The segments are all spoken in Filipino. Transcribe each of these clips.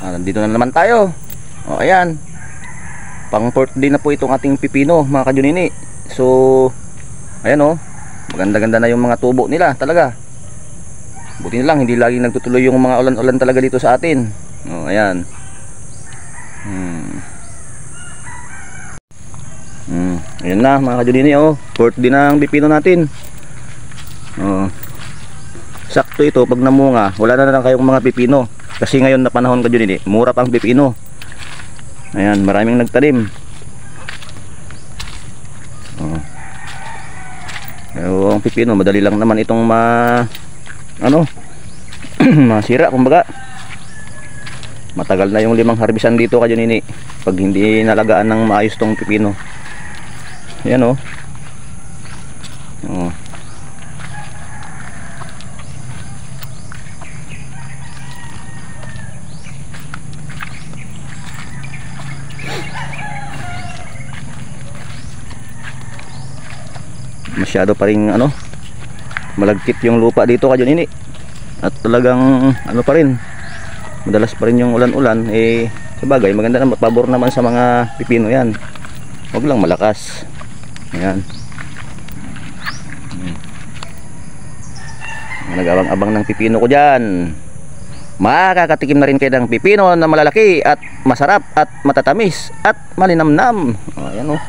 Nandito na naman tayo. O ayan, pang 4th day na po itong ating pipino mga kajunini. So ayan o, maganda-ganda na yung mga tubo nila talaga. Buti na lang hindi laging nagtutuloy yung mga ulan-ulan talaga dito sa atin. O ayan. Ayan na mga kajunini o, 4th day na ang pipino natin. Sakto ito pag namunga, wala na lang kayong mga pipino. Kasi ngayon na panahon kajunini, mura pang pipino. Ayan, maraming nagtanim. Pero ang pipino, madali lang naman itong masira kumbaga. Matagal na yung 5 harbisan dito kajunini pag hindi nalagaan ng maayos tong pipino. Ayan o. Masyado pa rin malagkit yung lupa dito kajunini. At talagang pa rin, madalas pa rin yung ulan-ulan. Sabagay maganda na, pabor naman sa mga pipino yan. Huwag lang malakas. Ayan. Nag-abang-abang ng pipino ko dyan. Makakatikim na rin kayo ng pipino na malalaki at masarap at matatamis at malinamnam. Ayan o.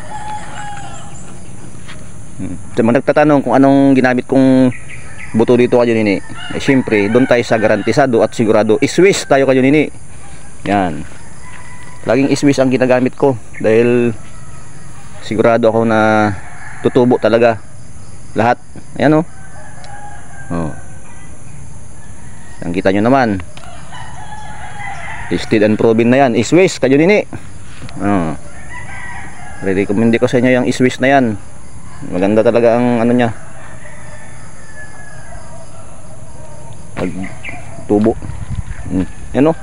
So, nagtatanong kung anong ginamit kong buto dito kajunini. Siyempre doon tayo sa garantisado at sigurado. Iswiss tayo kajunini. Yan. Laging iswiss ang ginagamit ko dahil sigurado ako na tutubo talaga lahat. Ayan o. Ang kita nyo naman, tested and proven na yan. Iswiss kajunini. Re-recommend ko sa inyo yung iswiss na yan. Maganda talaga ang niya, pag tubo. Yan o.